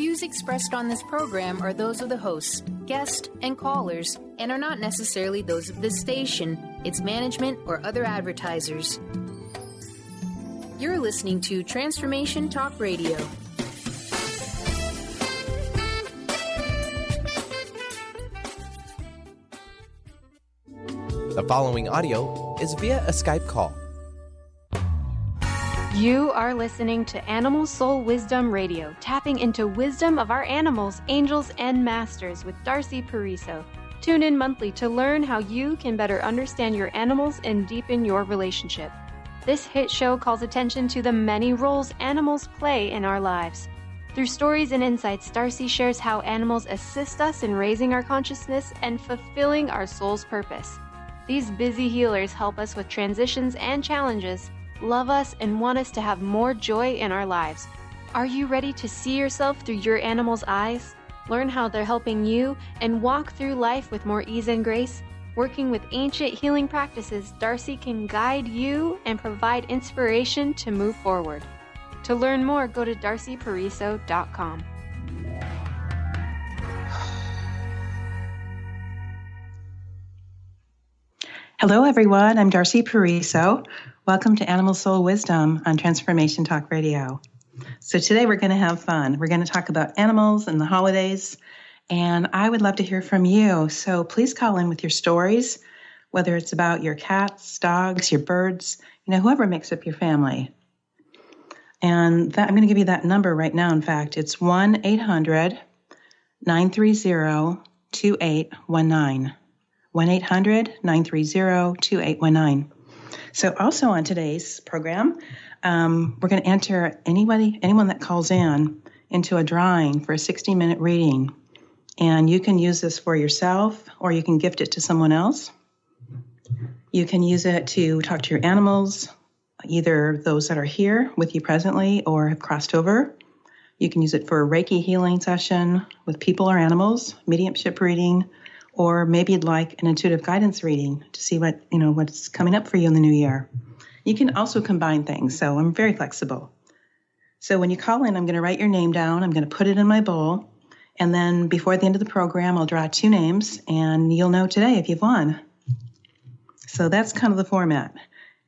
views expressed on this program are those of the hosts, guests, and callers, and are not necessarily those of this station, its management, or other advertisers. You're listening to Transformation Talk Radio. The following audio is via a Skype call. You are listening to Animal Soul Wisdom Radio, tapping into wisdom of our animals, angels, and masters with Darcy Pariso. Tune in monthly to learn how you can better understand your animals and deepen your relationship. This hit show calls attention to the many roles animals play in our lives. Through stories and insights, Darcy shares how animals assist us in raising our consciousness and fulfilling our soul's purpose. These busy healers help us with transitions and challenges, love us, and want us to have more joy in our lives. Are you ready to see yourself through your animal's eyes? Learn how they're helping you and walk through life with more ease and grace? Working with ancient healing practices, Darcy can guide you and provide inspiration to move forward. To learn more, go to darcypariso.com. Hello, everyone. I'm Darcy Pariso. Welcome to Animal Soul Wisdom on Transformation Talk Radio. So today we're going to have fun. We're going to talk about animals and the holidays, and I would love to hear from you. So please call in with your stories, whether it's about your cats, dogs, your birds, whoever makes up your family. And I'm going to give you that number right now. In fact, it's 1-800-930-2819. 1-800-930-2819. So also on today's program, we're going to enter anyone that calls in into a drawing for a 60-minute reading. And you can use this for yourself, or you can gift it to someone else. You can use it to talk to your animals, either those that are here with you presently or have crossed over. You can use it for a Reiki healing session with people or animals, mediumship reading, or maybe you'd like an intuitive guidance reading to see what's coming up for you in the new year. You can also combine things, so I'm very flexible. So when you call in, I'm going to write your name down. I'm going to put it in my bowl, and then before the end of the program, I'll draw 2 names, and you'll know today if you've won. So that's kind of the format.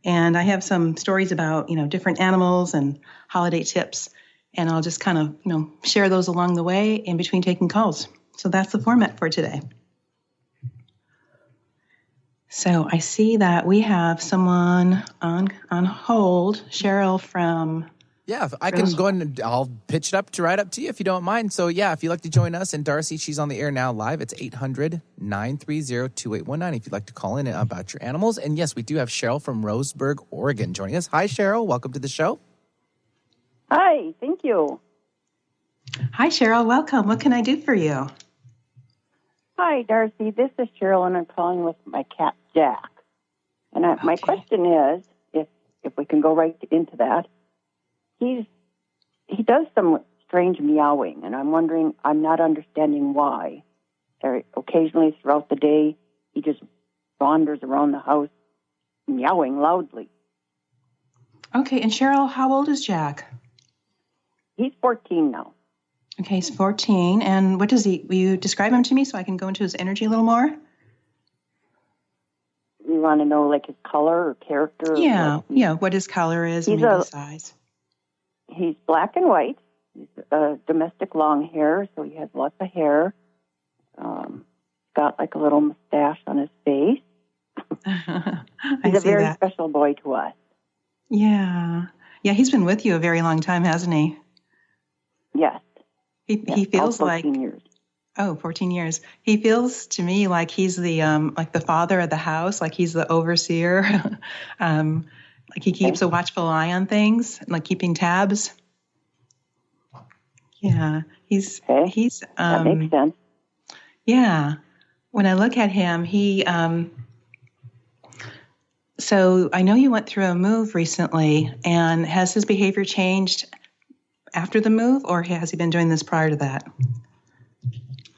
And I have some stories about, different animals and holiday tips, and I'll just kind of, share those along the way in between taking calls. So that's the format for today. So I see that we have someone on hold, Cheryl from... Yeah, I can go and I'll pitch it up right up to you if you don't mind. So yeah, if you'd like to join us, and Darcy, she's on the air now live. It's 800-930-2819 if you'd like to call in about your animals. And yes, we do have Cheryl from Roseburg, Oregon joining us. Hi, Cheryl. Welcome to the show. Hi, thank you. Hi, Cheryl. Welcome. What can I do for you? Hi, Darcy. This is Cheryl, and I'm calling with my cat, Jack. And my question is, if we can go right into that, he does some strange meowing, and I'm wondering, I'm not understanding why. Occasionally throughout the day, he just wanders around the house meowing loudly. Okay, and Cheryl, how old is Jack? He's 14 now. Okay, he's 14. And what does will you describe him to me so I can go into his energy a little more? You want to know, like, his color or character? Yeah, what his color is and maybe his size. He's black and white. He's domestic long hair, so he has lots of hair. Got, like, a little mustache on his face. He's a very special boy to us. Yeah. Yeah, he's been with you a very long time, hasn't he? Yes. He feels 14 years. Oh, 14 years. He feels to me like he's the the father of the house, like he's the overseer. Like he keeps a watchful eye on things, like keeping tabs. Yeah, he's that makes sense. Yeah. When I look at him, so I know you went through a move recently, and has his behavior changed after the move, or has he been doing this prior to that?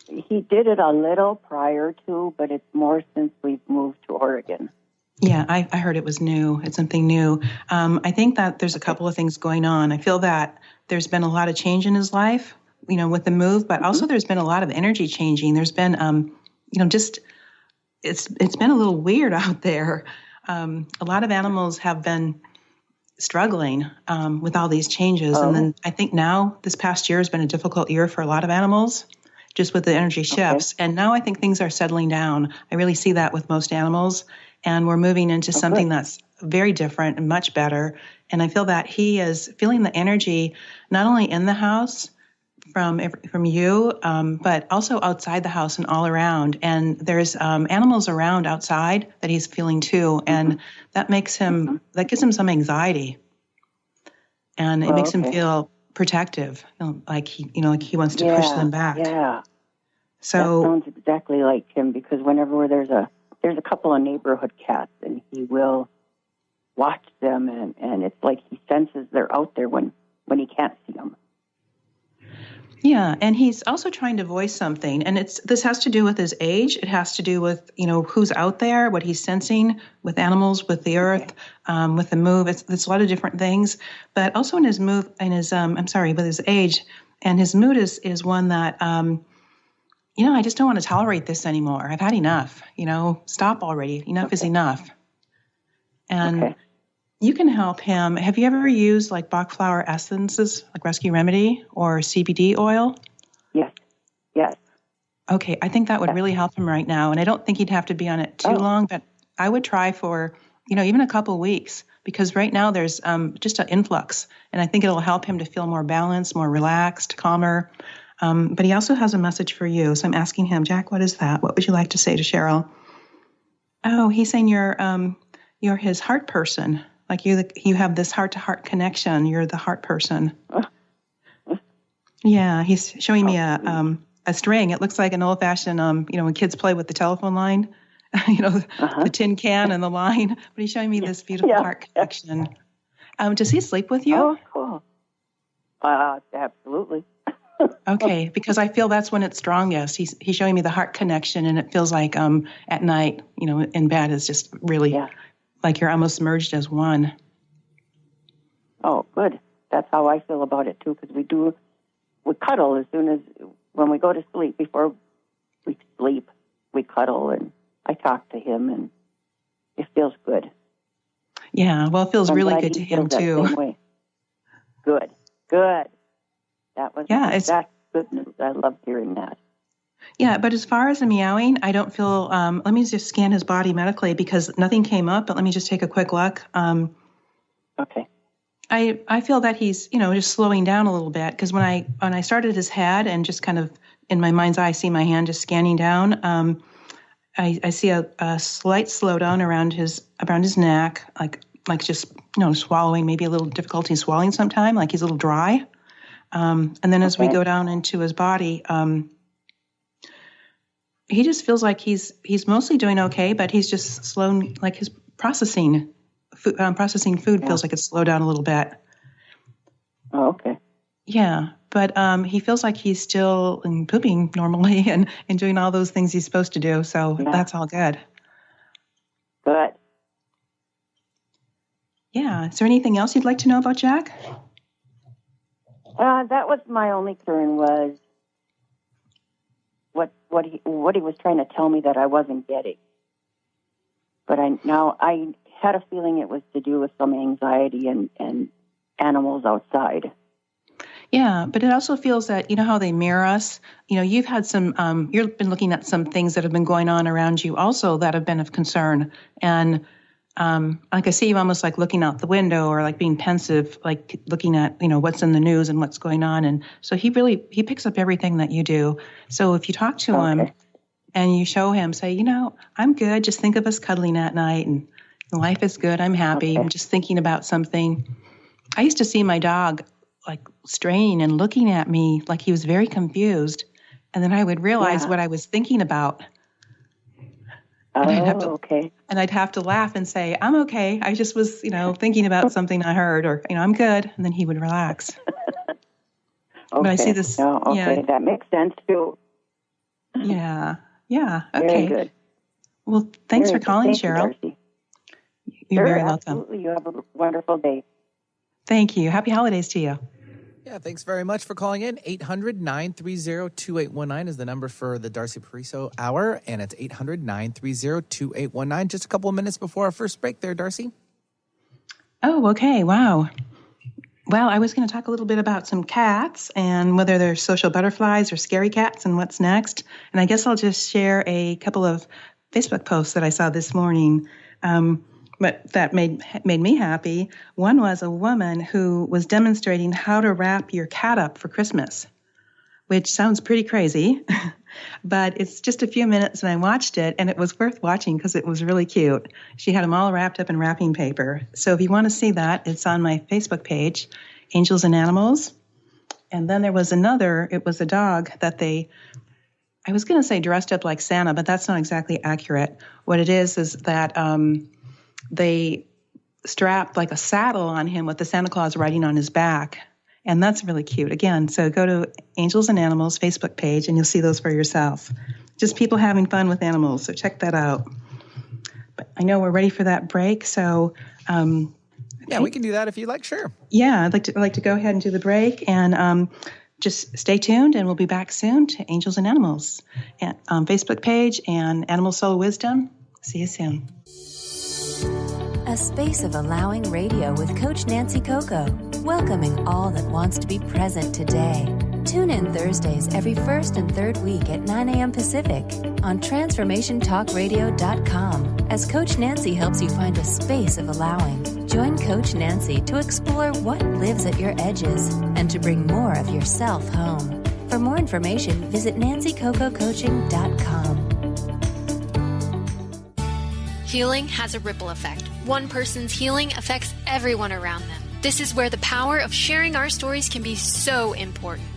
He did it a little prior to, but it's more since we've moved to Oregon. Yeah, I heard it was new. It's something new. I think that there's a couple of things going on. I feel that there's been a lot of change in his life with the move, but also there's been a lot of energy changing. There's been, just it's been a little weird out there. A lot of animals have been struggling with all these changes. And then I think now this past year has been a difficult year for a lot of animals, just with the energy shifts. And now I think things are settling down. I really see that with most animals. And we're moving into something that's very different and much better. And I feel that he is feeling the energy not only in the house from you, but also outside the house and all around. And there's animals around outside that he's feeling too. And that makes him, that gives him some anxiety. And it makes him feel protective, like he wants to push them back. Yeah. So that sounds exactly like him, because whenever there's a couple of neighborhood cats, and he will watch them, and it's like he senses they're out there when he can't see them. Yeah, and he's also trying to voice something, and this has to do with his age. It has to do with who's out there, what he's sensing with animals, with the earth, with the move. It's a lot of different things, but also in his move, with his age, and his mood is one that I just don't want to tolerate this anymore. I've had enough. Stop already. Enough is enough. And you can help him. Have you ever used like Bach flower essences, like Rescue Remedy or CBD oil? Yes. Okay, I think that would really help him right now. And I don't think he'd have to be on it too long, but I would try for, even a couple of weeks, because right now there's just an influx. And I think it'll help him to feel more balanced, more relaxed, calmer. But he also has a message for you. So I'm asking him, Jack, what is that? What would you like to say to Cheryl? Oh, he's saying you're his heart person. Like you have this heart-to-heart connection. You're the heart person. Yeah, he's showing me a string. It looks like an old-fashioned, when kids play with the telephone line, the tin can and the line. But he's showing me this beautiful heart connection. Does he sleep with you? Oh, cool. Absolutely. Okay, because I feel that's when it's strongest. He's showing me the heart connection, and it feels like at night, in bed is just really like you're almost merged as one. Oh, good. That's how I feel about it too, because we cuddle as soon as when we go to sleep. Before we sleep, we cuddle, and I talk to him, and it feels good. Yeah, well, it feels really good to him too. Good. That's good news. I love hearing that. Yeah, but as far as the meowing, I don't feel, let me just scan his body medically because nothing came up, but let me just take a quick look. Okay. I feel that he's, just slowing down a little bit, because when I started his head and just kind of in my mind's eye, I see my hand just scanning down, I see a slight slowdown around his neck, like just, swallowing, maybe a little difficulty swallowing sometime, like he's a little dry. And then as we go down into his body, he just feels like he's mostly doing okay, but he's just slow, like his processing food feels like it's slowed down a little bit. Oh, okay. Yeah, but he feels like he's still pooping normally and doing all those things he's supposed to do, so that's all good. Good. Yeah, is there anything else you'd like to know about Jack? That was my only concern, was what he was trying to tell me that I wasn't getting. But I had a feeling it was to do with some anxiety and animals outside. Yeah, but it also feels that, how they mirror us. You've had some, you've been looking at some things that have been going on around you also that have been of concern. And like I see you almost like looking out the window or like being pensive, like looking at, what's in the news and what's going on. And so he picks up everything that you do. So if you talk to him and you show him, say, I'm good. Just think of us cuddling at night and life is good. I'm happy. I'm just thinking about something. I used to see my dog like straining and looking at me like he was very confused. And then I would realize what I was thinking about. And I'd have to laugh and say, I'm okay. I just was, thinking about something I heard, or, I'm good. And then he would relax. But I see this. That makes sense too. Yeah. Okay. Very good. Well, thanks for calling, Cheryl. Darcy. You're very welcome. Absolutely. You have a wonderful day. Thank you. Happy holidays to you. Yeah, thanks very much for calling in. 800-930-2819 is the number for the Darcy Pariso Hour, and it's 800-930-2819. Just a couple of minutes before our first break there, Darcy. Oh, okay. Wow. Well, I was going to talk a little bit about some cats and whether they're social butterflies or scary cats and what's next. And I guess I'll just share a couple of Facebook posts that I saw this morning. But that made me happy. One was a woman who was demonstrating how to wrap your cat up for Christmas, which sounds pretty crazy, but it's just a few minutes and I watched it and it was worth watching because it was really cute. She had them all wrapped up in wrapping paper. So if you want to see that, it's on my Facebook page, Angels and Animals. And then there was another, it was a dog that I was going to say dressed up like Santa, but that's not exactly accurate. What it is that they strapped like a saddle on him with the Santa Claus riding on his back. And that's really cute. Again, so go to Angels and Animals Facebook page and you'll see those for yourself. Just people having fun with animals. So check that out. But I know we're ready for that break. So yeah, we can do that if you like. Sure. Yeah, I'd like to go ahead and do the break and just stay tuned and we'll be back soon to Angels and Animals Facebook page and Animal Soul Wisdom. See you soon. A space of allowing radio with Coach Nancy Coco, welcoming all that wants to be present today. Tune in Thursdays every first and third week at 9 a.m. Pacific on TransformationTalkRadio.com as Coach Nancy helps you find a space of allowing. Join Coach Nancy to explore what lives at your edges and to bring more of yourself home. For more information, visit NancyCocoCoaching.com. Healing has a ripple effect. One person's healing affects everyone around them. This is where the power of sharing our stories can be so important.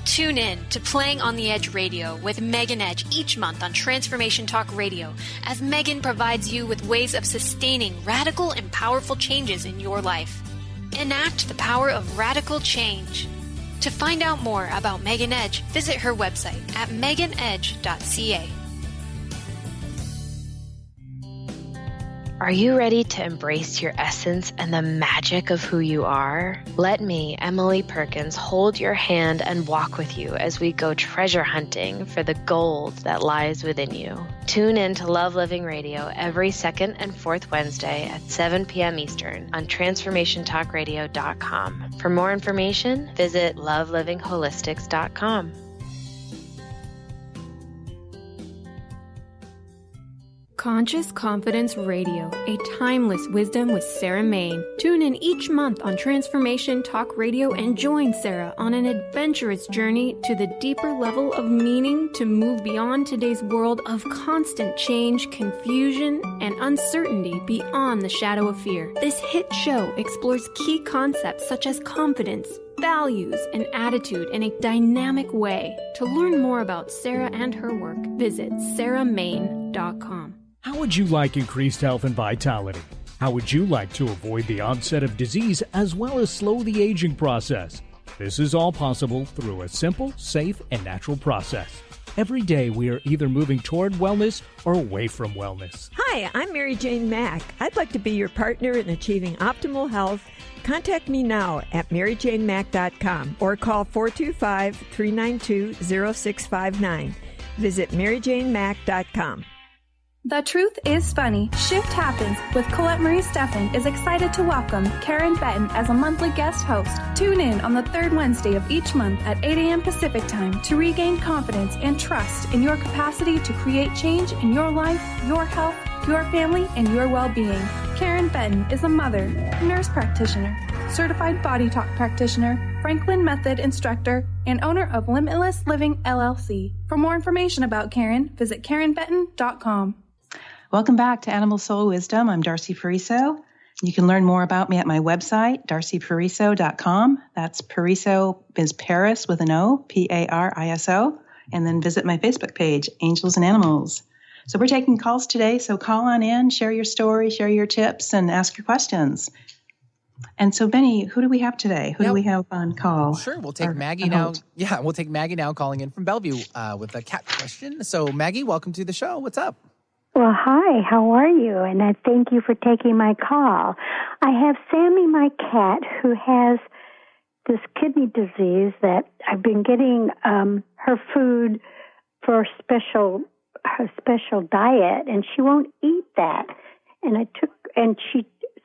Tune in to Playing on the Edge Radio with Megan Edge each month on Transformation Talk Radio as Megan provides you with ways of sustaining radical and powerful changes in your life. Enact the power of radical change. To find out more about Megan Edge, visit her website at meganedge.ca. Are you ready to embrace your essence and the magic of who you are? Let me, Emily Perkins, hold your hand and walk with you as we go treasure hunting for the gold that lies within you. Tune in to Love Living Radio every second and fourth Wednesday at 7 p.m. Eastern on TransformationTalkRadio.com. For more information, visit LoveLivingHolistics.com. Conscious Confidence Radio, a timeless wisdom with Sarah Main. Tune in each month on Transformation Talk Radio and join Sarah on an adventurous journey to the deeper level of meaning to move beyond today's world of constant change, confusion, and uncertainty beyond the shadow of fear. This hit show explores key concepts such as confidence, values, and attitude in a dynamic way. To learn more about Sarah and her work, visit sarahmain.com. How would you like increased health and vitality? How would you like to avoid the onset of disease as well as slow the aging process? This is all possible through a simple, safe, and natural process. Every day we are either moving toward wellness or away from wellness. Hi, I'm Mary Jane Mack. I'd like to be your partner in achieving optimal health. Contact me now at maryjanemack.com or call 425-392-0659. Visit maryjanemack.com. The Truth is Funny. Shift Happens with Colette Marie Steffen is excited to welcome Karen Benton as a monthly guest host. Tune in on the third Wednesday of each month at 8 a.m. Pacific Time to regain confidence and trust in your capacity to create change in your life, your health, your family, and your well-being. Karen Benton is a mother, nurse practitioner, certified body talk practitioner, Franklin Method instructor, and owner of Limitless Living LLC. For more information about Karen, visit KarenBenton.com. Welcome back to Animal Soul Wisdom. I'm Darcy Pariso. You can learn more about me at my website, darcypariso.com. That's Pariso is Paris with an O, Pariso. And then visit my Facebook page, Angels and Animals. So we're taking calls today, so call on in, share your story, share your tips, and ask your questions. And so, Benny, who do we have today? Who do we have on call? Sure, we'll take Maggie now. Yeah, we'll take Maggie now calling in from Bellevue with a cat question. So, Maggie, welcome to the show. What's up? Well, hi, how are you? And I thank you for taking my call. I have Sammy, my cat, who has this kidney disease that I've been getting her food for her special diet, and she won't eat that. And so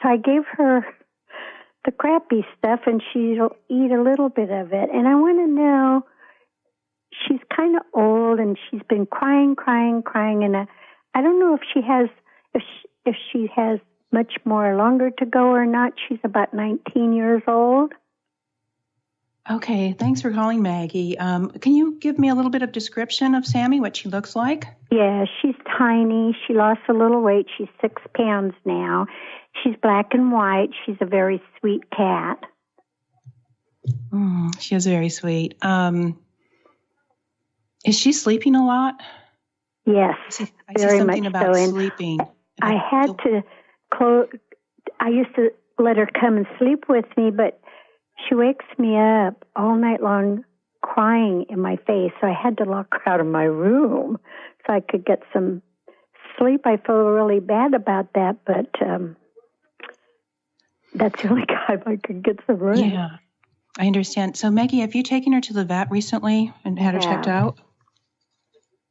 I gave her the crappy stuff, and she'll eat a little bit of it. And I want to know, she's kind of old, and she's been crying, and I don't know if she has much more longer to go or not. She's about 19 years old. Okay, thanks for calling, Maggie. Can you give me a little bit of description of Sammy, what she looks like? Yeah, she's tiny. She lost a little weight. She's 6 pounds now. She's black and white. She's a very sweet cat. She is very sweet. Is she sleeping a lot? Yes, I see very something much about so. sleeping. I had to close. I used to let her come and sleep with me, but she wakes me up all night long crying in my face, so I had to lock her out of my room so I could get some sleep. I feel really bad about that, but that's the only time I could get some rest. Yeah, I understand. So, Maggie, have you taken her to the vet recently and had her checked out?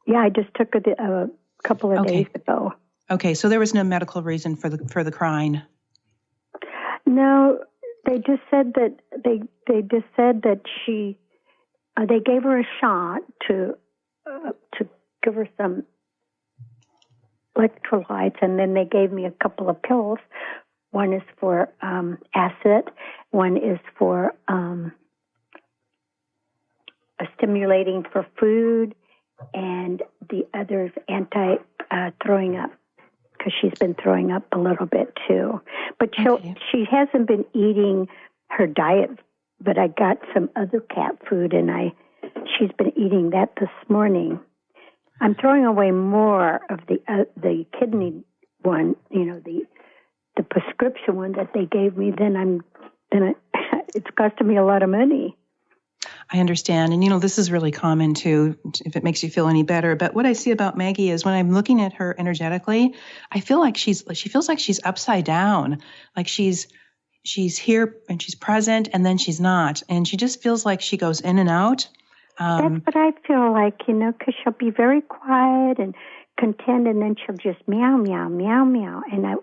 Yeah, I just took her a couple of days ago. Okay, so there was no medical reason for the crying. No, they just said that she. They gave her a shot to give her some electrolytes, and then they gave me a couple of pills. One is for acid, one is for stimulating for food, and the other's anti-throwing up, because she's been throwing up a little bit too. But she hasn't been eating her diet, but I got some other cat food, and she's been eating that this morning. I'm throwing away more of the kidney one, the prescription one that they gave me. It's costing me a lot of money. I understand. And, this is really common, too, if it makes you feel any better. But what I see about Maggie is when I'm looking at her energetically, I feel like she feels like she's upside down, like she's here and she's present and then she's not. And she just feels like she goes in and out. That's what I feel like, because she'll be very quiet and content, and then she'll just meow, meow, meow, meow. And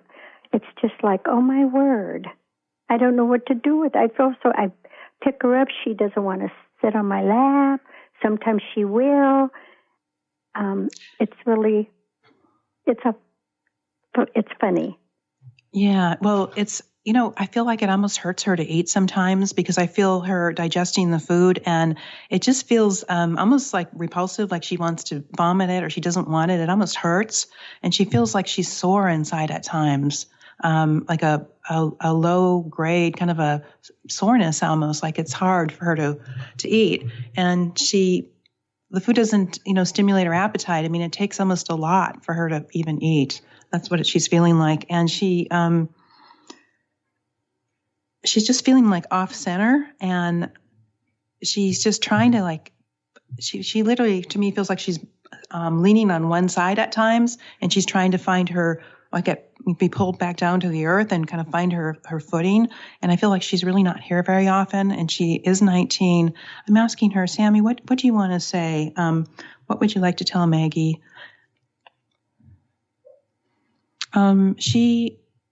it's just like, oh, my word. I don't know what to do with it. I feel so. I pick her up. She doesn't want to sit on my lap. Sometimes she will. It's funny. Yeah. Well, I feel like it almost hurts her to eat sometimes, because I feel her digesting the food and it just feels almost like repulsive, like she wants to vomit it or she doesn't want it. It almost hurts. And she feels like she's sore inside at times, like a low grade kind of a soreness, almost like it's hard for her to eat. And the food doesn't, stimulate her appetite. I mean, it takes almost a lot for her to even eat. That's what she's feeling like. And she's just feeling like off center, and she's just trying to she literally, to me, feels like she's leaning on one side at times, and she's trying to find her, be pulled back down to the earth and kind of find her footing. And I feel like she's really not here very often, and she is 19. I'm asking her, Sammy, what do you want to say? What would you like to tell Maggie?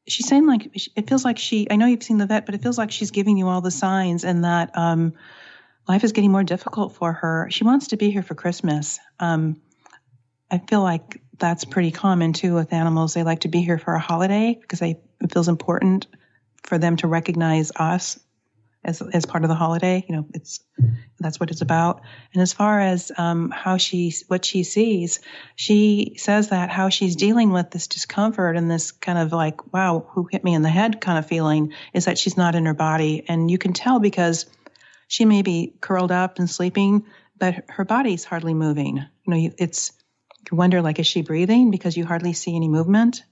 She's saying it feels like I know you've seen the vet, but it feels like she's giving you all the signs, and that life is getting more difficult for her. She wants to be here for Christmas. I feel like that's pretty common too with animals. They like to be here for a holiday because it feels important for them to recognize us as part of the holiday. That's what it's about. And as far as what she sees, she says that how she's dealing with this discomfort and this kind of like, wow, who hit me in the head kind of feeling, is that she's not in her body. And you can tell because she may be curled up and sleeping, but her body's hardly moving. You wonder, is she breathing? Because you hardly see any movement.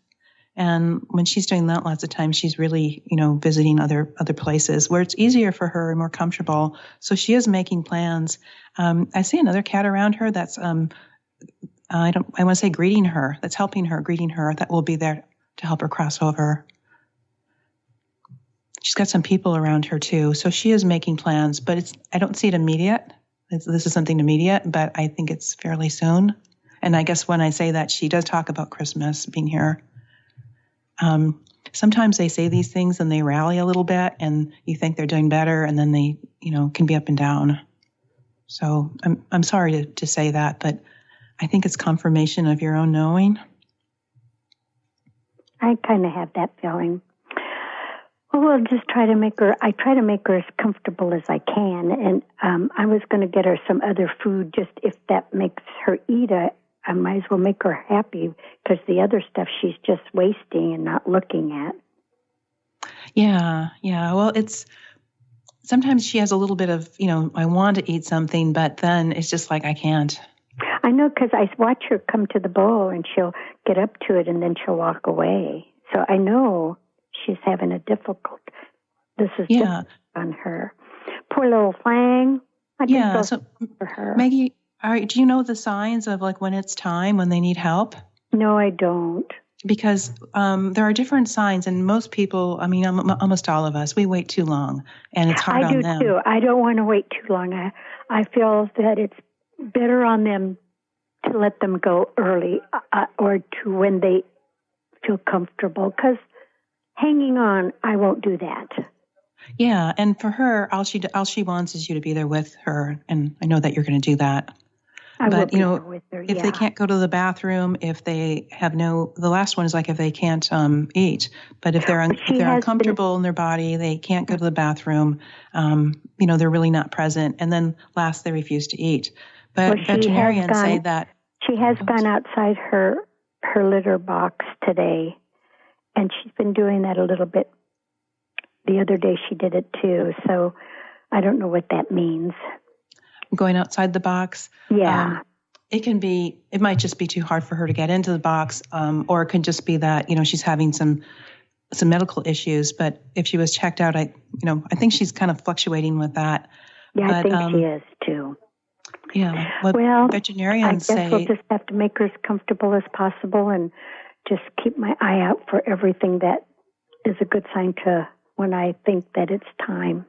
And when she's doing that, lots of times she's really, visiting other places where it's easier for her and more comfortable. So she is making plans. I see another cat around her that's, I want to say greeting her, that's helping her, greeting her, that will be there to help her cross over. she's got some people around her too. So she is making plans, but I don't see it immediate. This is something immediate, but I think it's fairly soon. And I guess when I say that, she does talk about Christmas being here. Sometimes they say these things and they rally a little bit and you think they're doing better, and then they, can be up and down. So I'm sorry to say that, but I think it's confirmation of your own knowing. I kind of have that feeling. Well, we'll just try to make her as comfortable as I can. And I was going to get her some other food, just if that makes her eat it. I might as well make her happy, because the other stuff she's just wasting and not looking at. Yeah. Well, sometimes she has a little bit of, I want to eat something, but then it's just like, I can't. I know, because I watch her come to the bowl and she'll get up to it and then she'll walk away. So I know she's having this is difficult on her. Poor little Flang. I feel so for her. Maggie, do you know the signs of like when it's time, when they need help? No, I don't. Because there are different signs, and most people, almost all of us, we wait too long, and it's hard on them. I do too. I don't want to wait too long. I feel that it's better on them to let them go early or to when they feel comfortable, because hanging on, I won't do that. Yeah, and for her, all she wants is you to be there with her, and I know that you're going to do that. But with her, if they can't go to the bathroom, if they have the last one is like if they can't eat, but if they're uncomfortable in their body, they can't go to the bathroom. They're really not present, and then last they refuse to eat. But veterinarians say that she has gone outside her litter box today, and she's been doing that a little bit. The other day she did it too, so I don't know what that means. Going outside the box. Yeah. It might just be too hard for her to get into the box, or it could just be that, she's having some medical issues. But if she was checked out, I think she's kind of fluctuating with that. Yeah, but, I think she is too. Yeah. Well, veterinarians I guess we'll just have to make her as comfortable as possible and just keep my eye out for everything that is a good sign to when I think that it's time.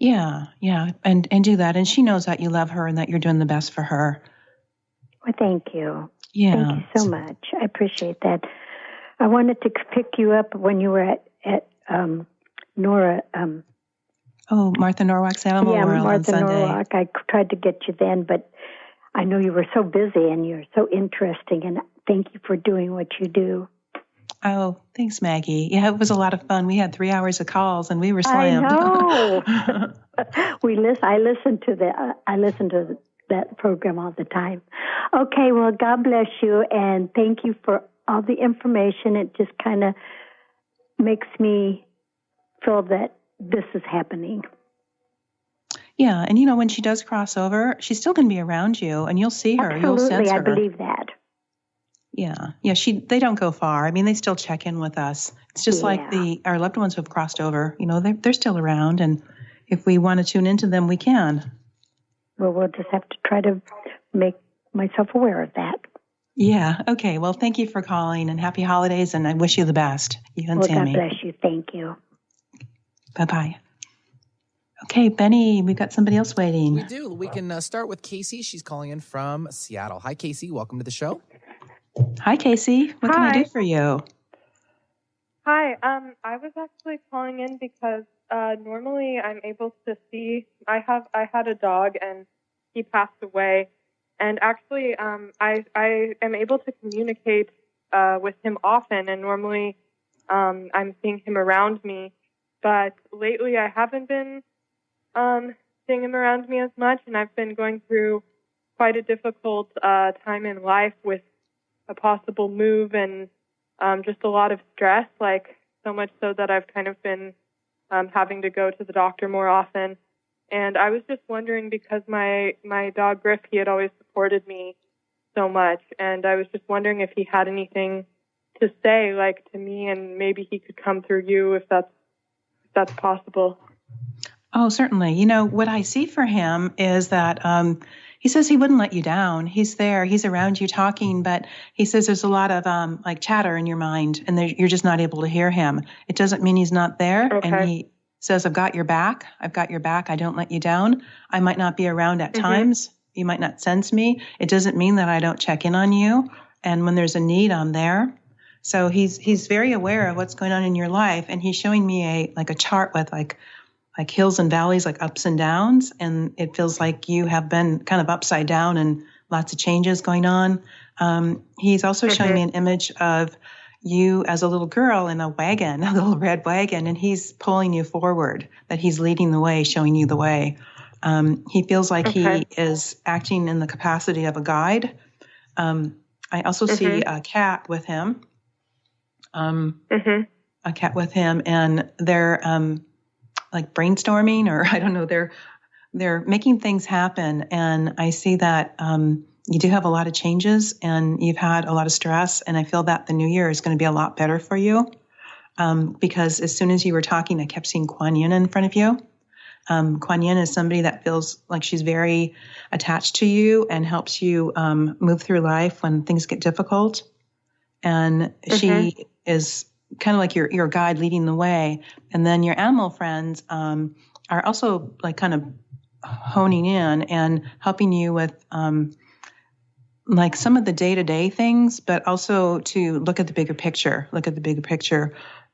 Yeah, and do that. And she knows that you love her and that you're doing the best for her. Well, thank you. Yeah. Thank you so much. I appreciate that. I wanted to pick you up when you were at Nora. Martha Norwalk's Animal World on Sunday. Martha Norwalk. I tried to get you then, but I know you were so busy and you're so interesting, and thank you for doing what you do. Oh, thanks, Maggie. Yeah, it was a lot of fun. We had 3 hours of calls, and we were slammed. I know. I listen to that program all the time. Okay, well, God bless you, and thank you for all the information. It just kind of makes me feel that this is happening. Yeah, and when she does cross over, she's still going to be around you, and you'll see her. Absolutely, you'll sense her. I believe that. Yeah. They don't go far. They still check in with us. It's just like our loved ones who have crossed over. They're still around, and if we want to tune into them, we can. Well, we'll just have to try to make myself aware of that. Yeah. Okay. Well, thank you for calling, and happy holidays, and I wish you the best. You and Tammy. God bless you. Thank you. Bye-bye. Okay, Benny, we've got somebody else waiting. We do. We can start with Casey. She's calling in from Seattle. Hi, Casey. Welcome to the show. Hi, Casey. What can I do for you? Hi. I was actually calling in because normally I'm able to see. I had a dog and he passed away, and actually I am able to communicate with him often, and normally I'm seeing him around me. But lately I haven't been seeing him around me as much, and I've been going through quite a difficult time in life with a possible move and just a lot of stress, like so much so that I've kind of been having to go to the doctor more often. And I was just wondering, because my dog Griff, he had always supported me so much, and I was just wondering if he had anything to say, like, to me, and maybe he could come through you if that's possible. Oh, certainly. What I see for him is that He says he wouldn't let you down. He's there. He's around you talking, but he says there's a lot of like chatter in your mind, and you're just not able to hear him. It doesn't mean he's not there. Okay. And he says, I've got your back. I've got your back. I don't let you down. I might not be around at times. You might not sense me. It doesn't mean that I don't check in on you. And when there's a need, I'm there. So he's very aware of what's going on in your life. And he's showing me a chart with like hills and valleys, like ups and downs. And it feels like you have been kind of upside down and lots of changes going on. He's also showing me an image of you as a little girl in a wagon, a little red wagon, and he's pulling you forward, that he's leading the way, showing you the way. He feels like he is acting in the capacity of a guide. I also see a cat with him. A cat with him, and they're like brainstorming, or I don't know, they're making things happen. And I see that you do have a lot of changes, and you've had a lot of stress, and I feel that the new year is going to be a lot better for you. Because as soon as you were talking, I kept seeing Kuan Yin in front of you. Kuan Yin is somebody that feels like she's very attached to you and helps you move through life when things get difficult. And she is kind of like your guide leading the way. And then your animal friends are also like kind of honing in and helping you with like some of the day-to-day things, but also to look at the bigger picture,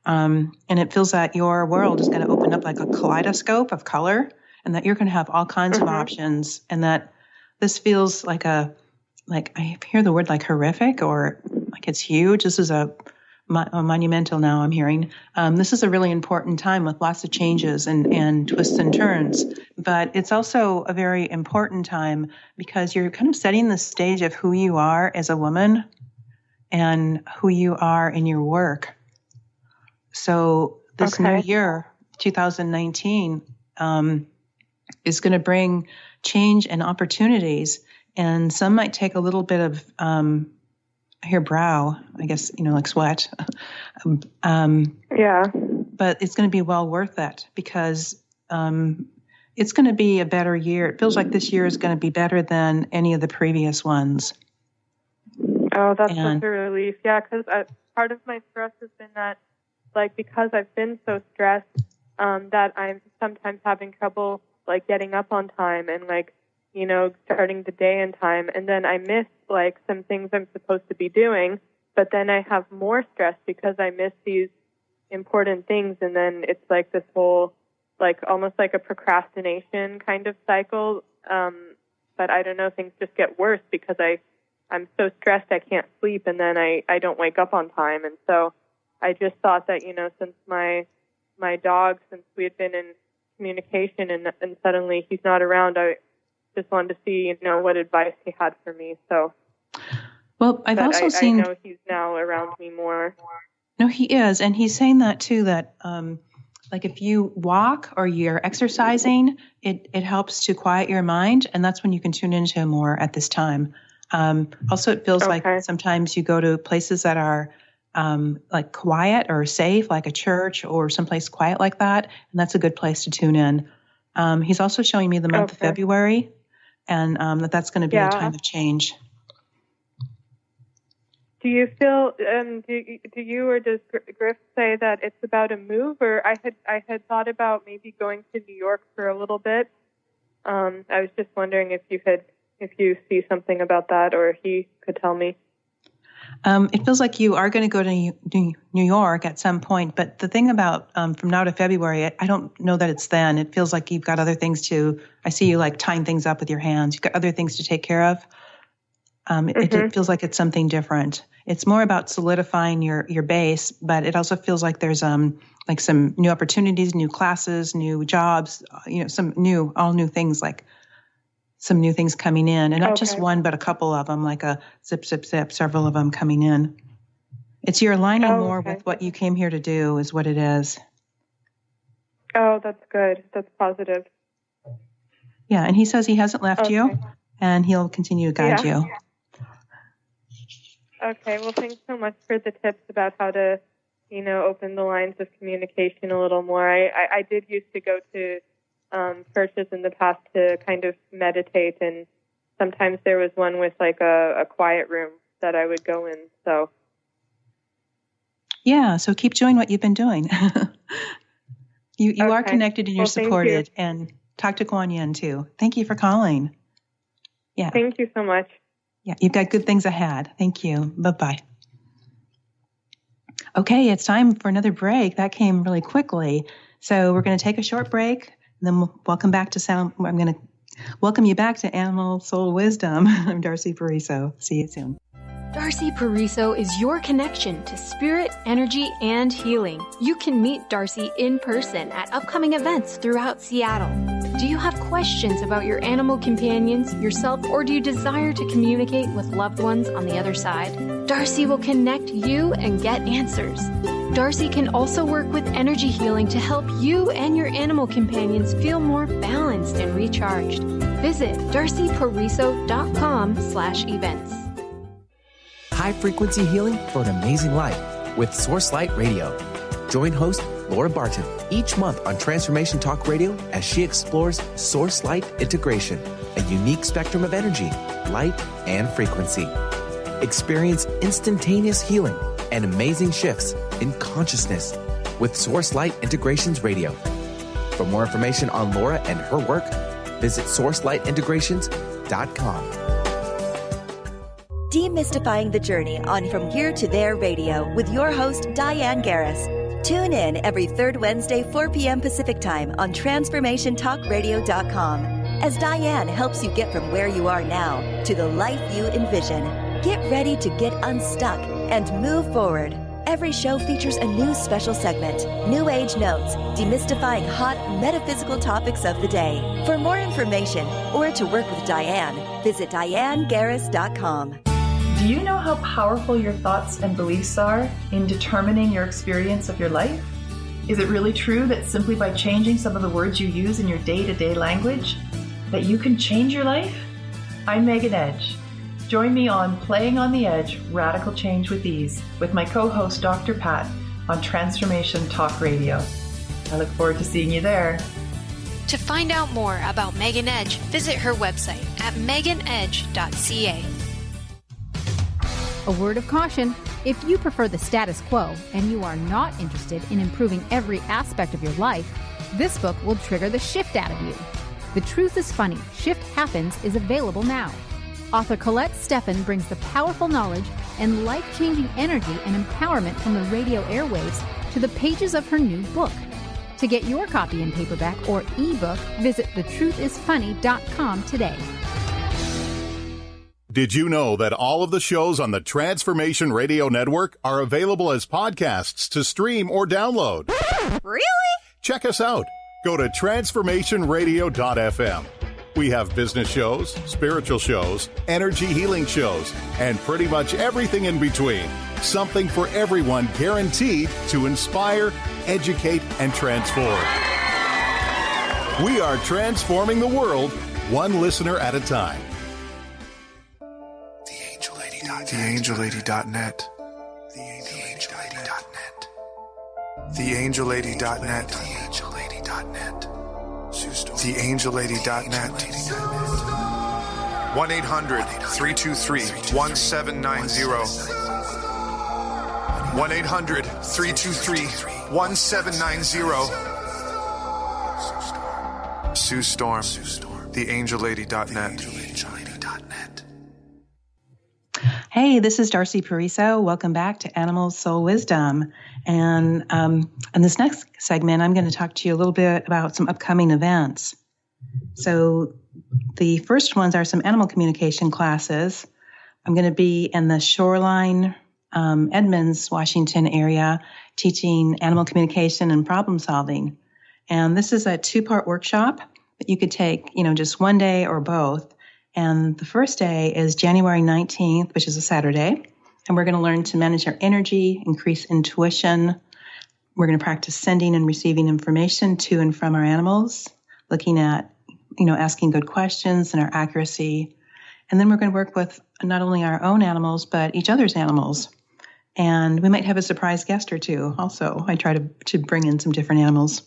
and it feels that your world is going to open up like a kaleidoscope of color, and that you're going to have all kinds of options, and that this feels like I hear the word like horrific, or like it's huge. This is a monumental now I'm hearing. This is a really important time with lots of changes and twists and turns, but it's also a very important time because you're kind of setting the stage of who you are as a woman and who you are in your work. So this new year, 2019, is going to bring change and opportunities, and some might take a little bit of I hear brow, I guess, like sweat. Yeah. But it's going to be well worth it because it's going to be a better year. It feels like this year is going to be better than any of the previous ones. Oh, that's such a relief. Yeah, because part of my stress has been that, like, because I've been so stressed, that I'm sometimes having trouble, like, getting up on time and, like, starting the day in time. And then I miss, like, some things I'm supposed to be doing, but then I have more stress because I miss these important things. And then it's like this whole, like, almost like a procrastination kind of cycle. But I don't know, things just get worse because I'm so stressed I can't sleep, and then I don't wake up on time. And so I just thought that, since my dog, since we had been in communication and suddenly he's not around, I just wanted to see, what advice he had for me. So, well, I've also seen. I know he's now around me more. No, he is, and he's saying that too. That like if you walk or you're exercising, it helps to quiet your mind, and that's when you can tune into him more at this time. Also, it feels like sometimes you go to places that are like quiet or safe, like a church or someplace quiet like that, and that's a good place to tune in. He's also showing me the month of February, and that's going to be a time of change. Do you feel? Do you or does Griff say that it's about a move? Or I had thought about maybe going to New York for a little bit. I was just wondering if you see something about that, or he could tell me. It feels like you are going to go to New York at some point, but the thing about from now to February, I don't know that it's then. It feels like you've got other things I see you like tying things up with your hands. You've got other things to take care of. It feels like it's something different. It's more about solidifying your base, but it also feels like there's like some new opportunities, new classes, new jobs, all new things, like some new things coming in, and not just one, but a couple of them, like a zip, zip, zip, several of them coming in. It's you're aligning more with what you came here to do is what it is. Oh, that's good. That's positive. Yeah, and he says he hasn't left you, and he'll continue to guide you. Okay, well, thanks so much for the tips about how to, open the lines of communication a little more. I did used to go to churches in the past to kind of meditate and sometimes there was one with like a quiet room that I would go in. So yeah, so keep doing what you've been doing. You are connected and you're supported. And talk to Kuan Yin too. Thank you for calling. Yeah. Thank you so much. Yeah, you've got good things ahead. Thank you. Bye-bye. Okay, it's time for another break. That came really quickly. So we're going to take a short break, and then we'll welcome back to Sound. I'm going to welcome you back to Animal Soul Wisdom. I'm Darcy Pariso. See you soon. Darcy Pariso is your connection to spirit, energy, and healing. You can meet Darcy in person at upcoming events throughout Seattle. Do you have questions about your animal companions, yourself, or do you desire to communicate with loved ones on the other side? Darcy will connect you and get answers. Darcy can also work with energy healing to help you and your animal companions feel more balanced and recharged. Visit darcypariso.com/events. High frequency healing for an amazing life with Source Light Radio. Join host Laura Barton each month on Transformation Talk Radio as she explores Source Light integration, a unique spectrum of energy, light, and frequency. Experience instantaneous healing and amazing shifts in consciousness with Source Light Integrations Radio. For more information on Laura and her work, visit sourcelightintegrations.com. Demystifying the journey on From Here to There Radio with your host, Diane Garris. Tune in every third Wednesday, 4 p.m. Pacific Time on TransformationTalkRadio.com as Diane helps you get from where you are now to the life you envision. Get ready to get unstuck and move forward. Every show features a new special segment, New Age Notes, demystifying hot metaphysical topics of the day. For more information or to work with Diane, visit DianeGarris.com. Do you know how powerful your thoughts and beliefs are in determining your experience of your life? Is it really true that simply by changing some of the words you use in your day-to-day language, that you can change your life? I'm Megan Edge. Join me on Playing on the Edge, Radical Change with Ease, with my co-host Dr. Pat on Transformation Talk Radio. I look forward to seeing you there. To find out more about Megan Edge, visit her website at meganedge.ca. A word of caution: if you prefer the status quo and you are not interested in improving every aspect of your life, this book will trigger the shift out of you. The Truth is Funny, Shift Happens is available now. Author Colette Steffen brings the powerful knowledge and life-changing energy and empowerment from the radio airwaves to the pages of her new book. To get your copy in paperback or ebook, visit thetruthisfunny.com today. Did you know that all of the shows on the Transformation Radio Network are available as podcasts to stream or download? Really? Check us out. Go to transformationradio.fm. We have business shows, spiritual shows, energy healing shows, and pretty much everything in between. Something for everyone, guaranteed to inspire, educate, and transform. We are transforming the world, one listener at a time. TheAngelLady.net. TheAngelLady.net. TheAngelLady.net. 1-800-323-1790. 1-800-323-1790. Sue Storm. TheAngelLady.net. Hey, this is Darcy Pariso. Welcome back to Animal Soul Wisdom. And in this next segment, I'm going to talk to you a little bit about some upcoming events. So the first ones are some animal communication classes. I'm going to be in the Shoreline, Edmonds, Washington area, teaching animal communication and problem solving. And this is a 2-part workshop that you could take, just one day or both. And the first day is January 19th, which is a Saturday. And we're going to learn to manage our energy, increase intuition. We're going to practice sending and receiving information to and from our animals, looking at, asking good questions and our accuracy. And then we're going to work with not only our own animals, but each other's animals. And we might have a surprise guest or two also. I try to bring in some different animals.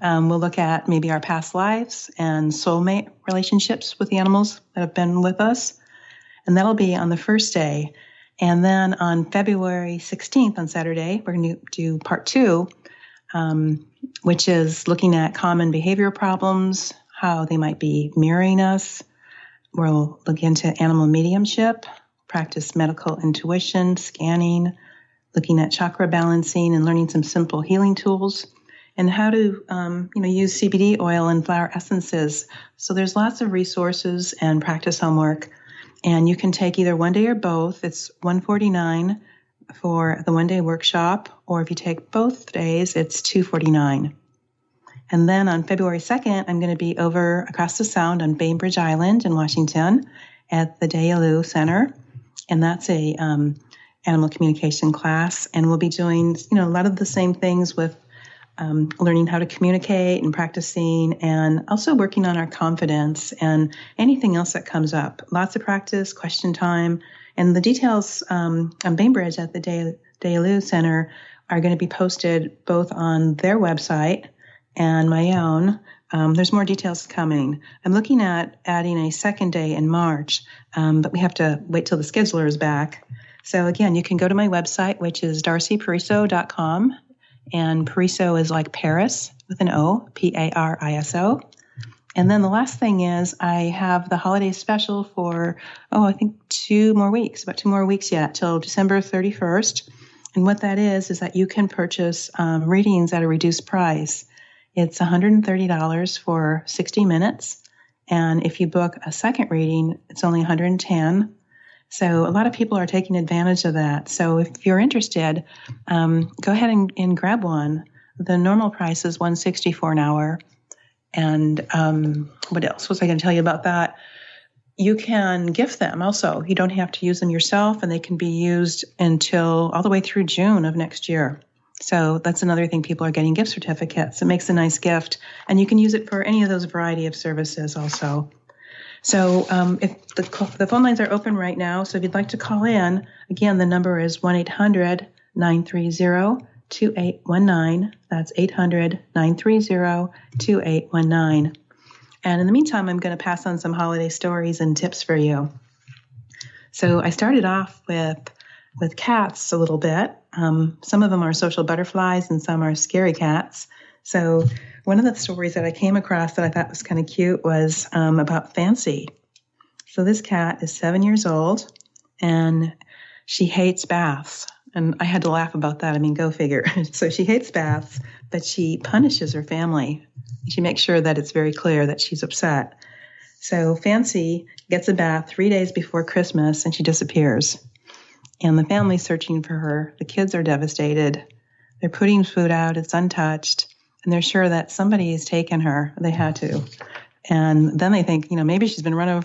We'll look at maybe our past lives and soulmate relationships with the animals that have been with us. And that'll be on the first day. And then on February 16th, on Saturday, we're going to do part 2, which is looking at common behavior problems, how they might be mirroring us. We'll look into animal mediumship, practice medical intuition, scanning, looking at chakra balancing and learning some simple healing tools, and how to use CBD oil and flower essences. So there's lots of resources and practice homework, and you can take either one day or both. It's $149 for the one-day workshop, or if you take both days, it's $249. And then on February 2nd, I'm going to be over across the Sound on Bainbridge Island in Washington at the Dayaloo Center, and that's a animal communication class, and we'll be doing a lot of the same things with learning how to communicate and practicing, and also working on our confidence and anything else that comes up. Lots of practice, question time, and the details on Bainbridge at the Dayaloo Center are going to be posted both on their website and my own. There's more details coming. I'm looking at adding a second day in March, but we have to wait till the scheduler is back. So again, you can go to my website, which is darcypariso.com, and Pariso is like Paris with an O, Pariso. And then the last thing is I have the holiday special for, I think 2 more weeks, about 2 more weeks yet, till December 31st. And what that is that you can purchase readings at a reduced price. It's $130 for 60 minutes. And if you book a second reading, it's only $110. So a lot of people are taking advantage of that. So if you're interested, go ahead and grab one. The normal price is $160 for an hour. And what else was I going to tell you about that? You can gift them also. You don't have to use them yourself, and they can be used until all the way through June of next year. So that's another thing. People are getting gift certificates. It makes a nice gift, and you can use it for any of those variety of services also. So if the phone lines are open right now, so if you'd like to call in, again, the number is 1-800-930-2819. That's 800-930-2819. And in the meantime, I'm going to pass on some holiday stories and tips for you. So I started off with cats a little bit. Some of them are social butterflies and some are scary cats. So one of the stories that I came across that I thought was kind of cute was about Fancy. So this cat is 7 years old, and she hates baths. And I had to laugh about that. I mean, go figure. So she hates baths, but she punishes her family. She makes sure that it's very clear that she's upset. So Fancy gets a bath 3 days before Christmas, and she disappears. And the family's searching for her. The kids are devastated. They're putting food out. It's untouched. And they're sure that somebody has taken her. They had to. And then they think, maybe she's been run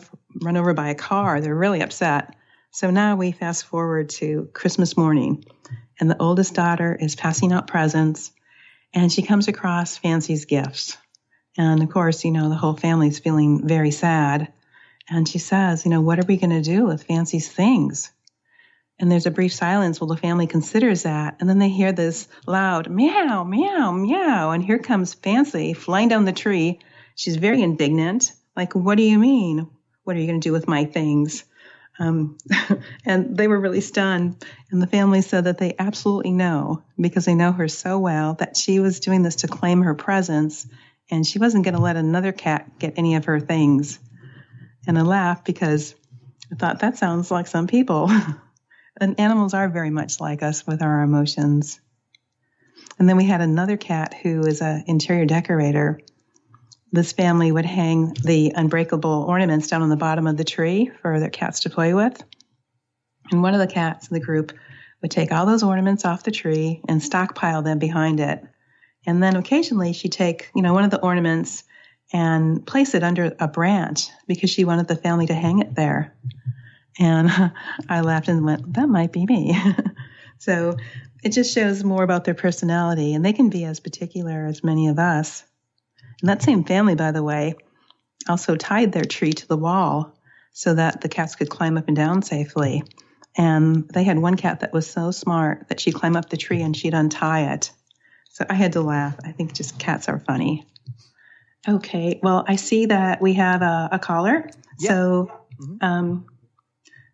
over by a car. They're really upset. So now we fast forward to Christmas morning. And the oldest daughter is passing out presents. And she comes across Fancy's gifts. And of course, the whole family's feeling very sad. And she says, what are we going to do with Fancy's things? And there's a brief silence while the family considers that. And then they hear this loud meow, meow, meow. And here comes Fancy flying down the tree. She's very indignant. Like, what do you mean? What are you going to do with my things? And they were really stunned. And the family said that they absolutely know, because they know her so well, that she was doing this to claim her presence. And she wasn't going to let another cat get any of her things. And I laughed because I thought that sounds like some people. And animals are very much like us with our emotions. And then we had another cat who is an interior decorator. This family would hang the unbreakable ornaments down on the bottom of the tree for their cats to play with. And one of the cats in the group would take all those ornaments off the tree and stockpile them behind it. And then occasionally she'd take, one of the ornaments and place it under a branch because she wanted the family to hang it there. And I laughed and went, that might be me. So it just shows more about their personality, and they can be as particular as many of us. And that same family, by the way, also tied their tree to the wall so that the cats could climb up and down safely. And they had one cat that was so smart that she'd climb up the tree and she'd untie it. So I had to laugh. I think just cats are funny. Okay. Well, I see that we have a caller. Yeah. So,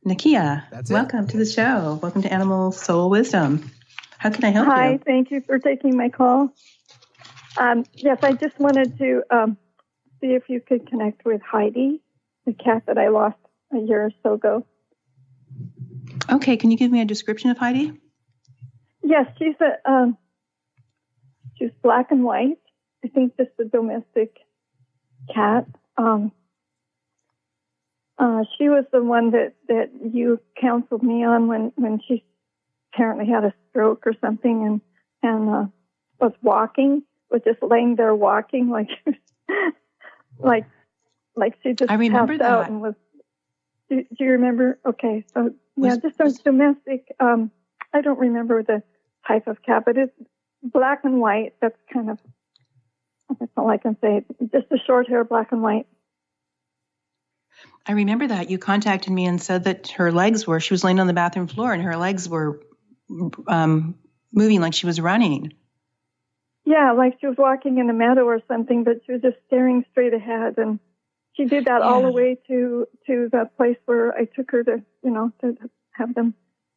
Nakia, welcome to the show. Welcome to Animal Soul Wisdom. How can I help you? Hi, thank you for taking my call. Yes, I just wanted to see if you could connect with Heidi, the cat that I lost a year or so ago. Okay, can you give me a description of Heidi? Yes, she's black and white. I think just a domestic cat. She was the one that you counseled me on when she apparently had a stroke or something and was walking, was just laying there walking like she just I remember passed out and was. Do you remember? Okay, so yeah, just a domestic. I don't remember the type of cat, but it's black and white. That's all I can say. Just a short hair, black and white. I remember that you contacted me and said that she was laying on the bathroom floor and her legs were moving like she was running. Yeah, like she was walking in a meadow or something, but she was just staring straight ahead. And she did that all the way to the place where I took her to have them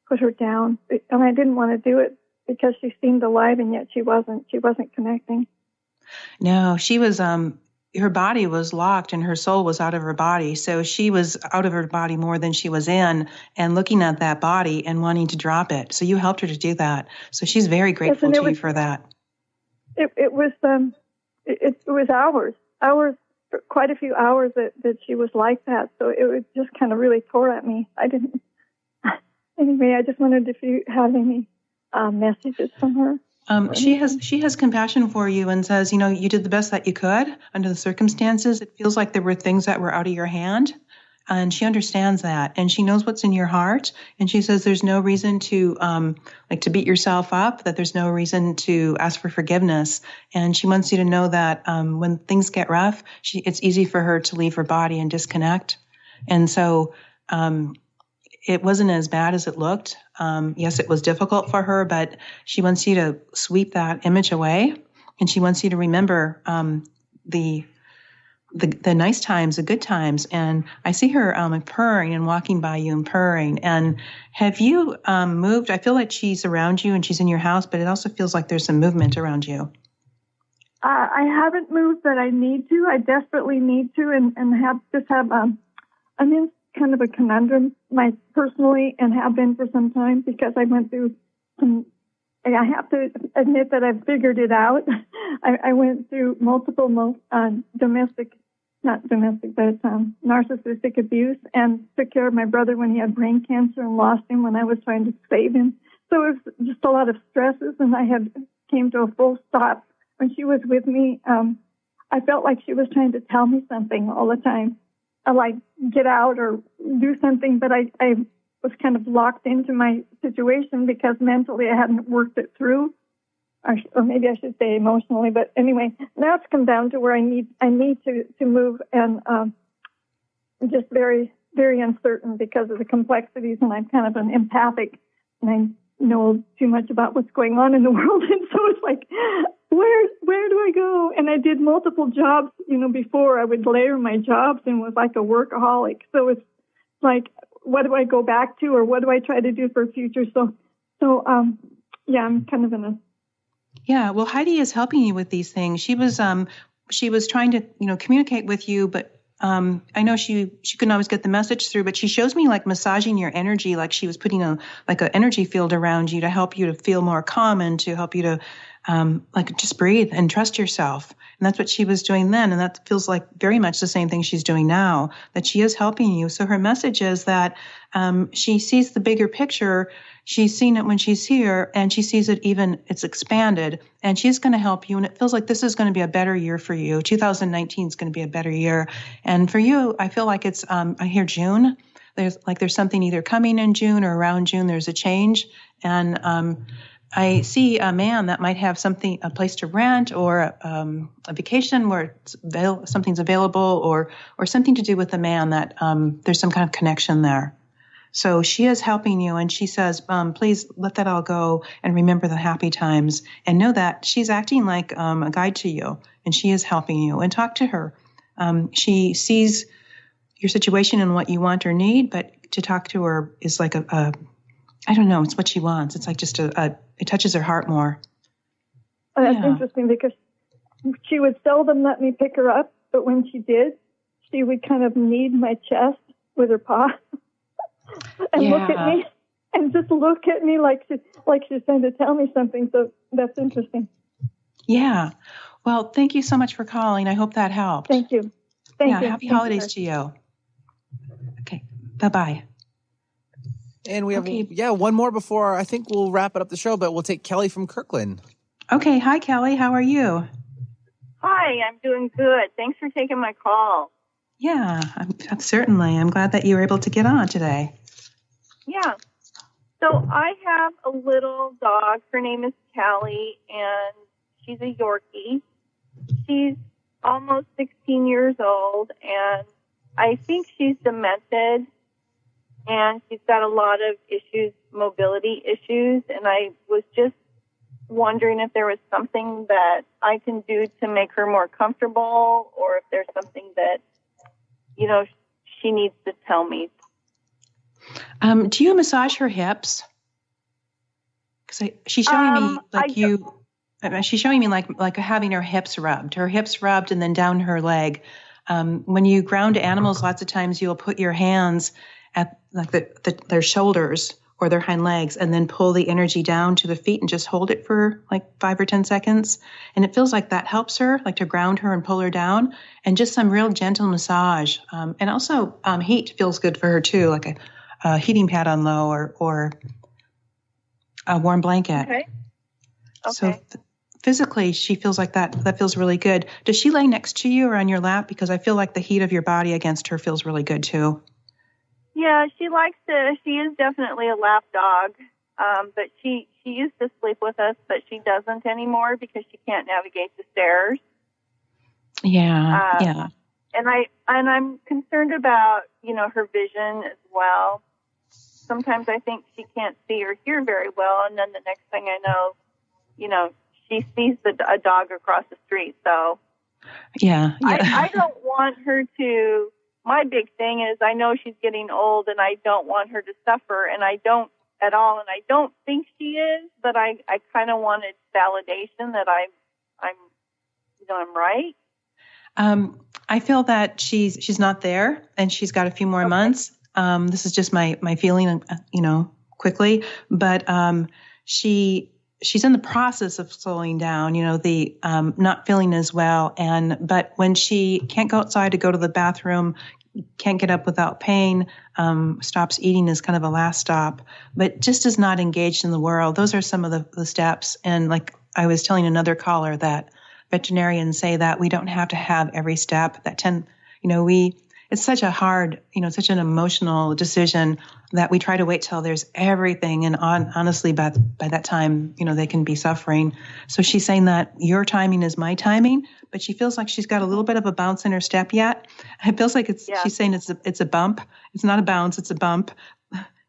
put her down. And I didn't want to do it because she seemed alive and yet she wasn't connecting. No, she was, her body was locked and her soul was out of her body. So she was out of her body more than she was in and looking at that body and wanting to drop it. So you helped her to do that. So she's very grateful to you for that. It was hours, quite a few hours that she was like that. So it was just kind of really tore at me. Anyway, I just wondered if you had any messages from her. She has compassion for you and says, you did the best that you could under the circumstances. It feels like there were things that were out of your hand, and she understands that, and she knows what's in your heart. And she says there's no reason to to beat yourself up, that there's no reason to ask for forgiveness. And she wants you to know that when things get rough, it's easy for her to leave her body and disconnect. And so it wasn't as bad as it looked. Yes, it was difficult for her, but she wants you to sweep that image away, and she wants you to remember the nice times, the good times. And I see her purring and walking by you and purring. And have you moved? I feel like she's around you and she's in your house, but it also feels like there's some movement around you. I haven't moved, but I need to. I desperately need to, and I'm in kind of a conundrum personally and have been for some time because I went through I have to admit that I've figured it out. I went through multiple narcissistic abuse and took care of my brother when he had brain cancer and lost him when I was trying to save him. So it was just a lot of stresses, and I had came to a full stop. When she was with me, I felt like she was trying to tell me something all the time. Like get out or do something, but I was kind of locked into my situation because mentally I hadn't worked it through, or maybe I should say emotionally. But anyway, now it's come down to where I need to move, and just very, very uncertain because of the complexities, and I'm kind of an empathic, and I know too much about what's going on in the world, and so it's like, where do I go? And I did multiple jobs, before I would layer my jobs and was like a workaholic. So it's like, what do I go back to, or what do I try to do for the future? So I'm kind of in a. Yeah, well, Heidi is helping you with these things. She was trying to, communicate with you, but I know she couldn't always get the message through, but she shows me like massaging your energy, like she was putting an energy field around you to help you to feel more calm and to help you to just breathe and trust yourself. And that's what she was doing then. And that feels like very much the same thing she's doing now, that she is helping you. So her message is that she sees the bigger picture. She's seen it when she's here, and she sees it it's expanded, and she's going to help you. And it feels like this is going to be a better year for you. 2019 is going to be a better year. And for you, I feel like it's, I hear June. There's something either coming in June or around June. There's a change. And I see a man that might have a place to rent, or a vacation where something's available, or something to do with the man that there's some kind of connection there. So she is helping you, and she says, please let that all go and remember the happy times and know that she's acting like a guide to you, and she is helping you. And talk to her. She sees your situation and what you want or need, but to talk to her is like I don't know, it's what she wants. It's like just it touches her heart more. That's interesting because she would seldom let me pick her up, but when she did, she would kind of knead my chest with her paw and look at me and just look at me like she's trying to tell me something. So that's interesting. Yeah. Well, thank you so much for calling. I hope that helped. Thank you. Thank you. Happy holidays to you. Okay. Bye-bye. And we have one more before I think we'll wrap it up the show, but we'll take Kelly from Kirkland. Okay. Hi, Kelly. How are you? Hi, I'm doing good. Thanks for taking my call. Yeah, certainly. I'm glad that you were able to get on today. Yeah. So I have a little dog. Her name is Callie, and she's a Yorkie. She's almost 16 years old, and I think she's demented, and she's got a lot of issues, mobility issues, and I was just wondering if there was something that I can do to make her more comfortable, or if there's something that, she needs to tell me. Do you massage her hips? Because she's showing me she's showing me like having her hips rubbed and then down her leg. When you ground animals, lots of times you'll put your hands at like their shoulders or their hind legs and then pull the energy down to the feet and just hold it for like 5 or 10 seconds. And it feels like that helps her, like to ground her and pull her down, and just some real gentle massage. And also heat feels good for her too, like a heating pad on low or a warm blanket. Okay. So physically, she feels like that feels really good. Does she lay next to you or on your lap? Because I feel like the heat of your body against her feels really good too. Yeah, she is definitely a lap dog, but she used to sleep with us, but she doesn't anymore because she can't navigate the stairs. Yeah. And I'm concerned about, her vision as well. Sometimes I think she can't see or hear very well, and then the next thing I know, she sees a dog across the street. So yeah. I don't want her to. My big thing is I know she's getting old, and I don't want her to suffer, and I don't at all, and I don't think she is, but I kind of wanted validation that I'm right. I feel that she's not there, and she's got a few more months. This is just my feeling, quickly, but she's in the process of slowing down, the not feeling as well. But when she can't go outside to go to the bathroom, can't get up without pain, stops eating is kind of a last stop, but just is not engaged in the world. Those are some of the steps. And like I was telling another caller, that veterinarians say that we don't have to have every step. It's such a hard, such an emotional decision that we try to wait till there's everything. And honestly, by that time, they can be suffering. So she's saying that your timing is my timing, but she feels like she's got a little bit of a bounce in her step yet. It feels like she's saying it's a bump. It's not a bounce, it's a bump.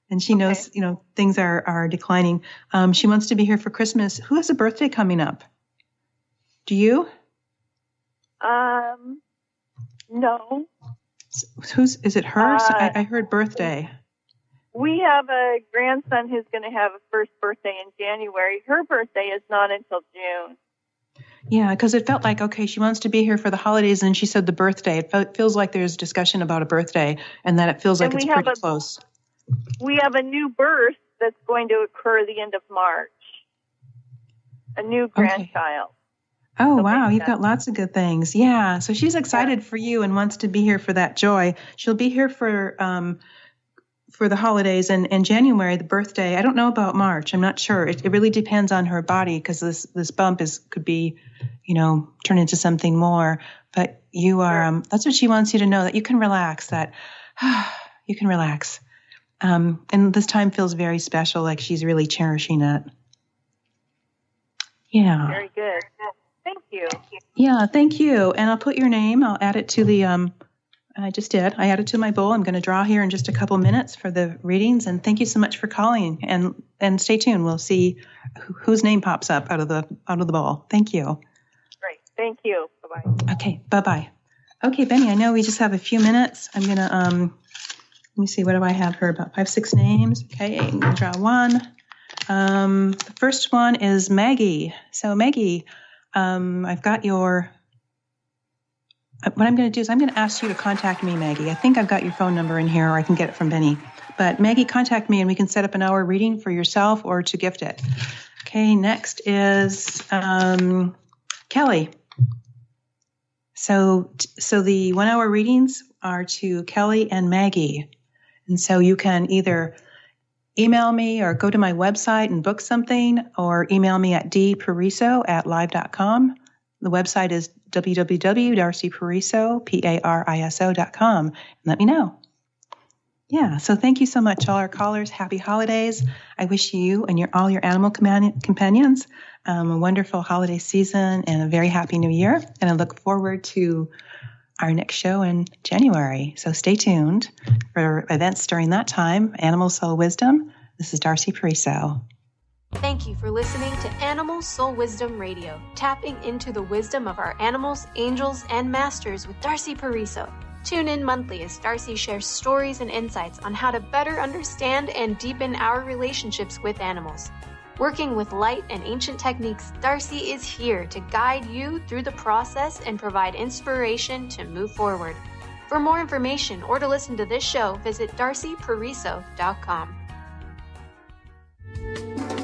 And she knows, things are declining. She wants to be here for Christmas. Who has a birthday coming up? Do you? No. Is it her? I heard birthday. We have a grandson who's going to have a first birthday in January. Her birthday is not until June. Yeah, because it felt like, okay, she wants to be here for the holidays, and she said the birthday. It feels like there's discussion about a birthday, and that it feels like it's pretty close. We have a new birth that's going to occur the end of March. A new grandchild. Oh, wow. You've got lots of good things. Yeah. So she's excited for you and wants to be here for that joy. She'll be here for the holidays and January, the birthday. I don't know about March. I'm not sure. It really depends on her body, because this bump could be, turn into something more. But you are, that's what she wants you to know, that you can relax, that you can relax. And this time feels very special, like she's really cherishing it. Yeah. Very good. Thank you. Yeah, thank you. And I'll put your name. I'll add it to the I just did. I added to my bowl. I'm going to draw here in just a couple minutes for the readings. And thank you so much for calling. And stay tuned. We'll see whose name pops up out of the bowl. Thank you. Great. Thank you. Bye-bye. Okay. Bye-bye. Okay, Benny, I know we just have a few minutes. I'm going to, let me see, what do I have here? About 5-6 names. Okay, I'm going to draw one. The first one is Maggie. So Maggie, I've got your... What I'm going to do is I'm going to ask you to contact me, Maggie. I think I've got your phone number in here, or I can get it from Benny. But Maggie, contact me and we can set up an hour reading for yourself or to gift it. Okay, next is Kelly. So the 1 hour readings are to Kelly and Maggie. And so you can either email me or go to my website and book something, or email me at dpariso@live.com. The website is www.darcypariso.com, and let me know. Yeah, so thank you so much, all our callers. Happy holidays. I wish you and all your animal companions a wonderful holiday season and a very happy new year. And I look forward to our next show in January. So stay tuned for events during that time. Animal Soul Wisdom. This is Darcy Pariso. Thank you for listening to Animal Soul Wisdom Radio, tapping into the wisdom of our animals, angels, and masters with Darcy Pariso. Tune in monthly as Darcy shares stories and insights on how to better understand and deepen our relationships with animals. Working with light and ancient techniques, Darcy is here to guide you through the process and provide inspiration to move forward. For more information or to listen to this show, visit darcypariso.com.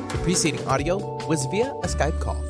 The preceding audio was via a Skype call.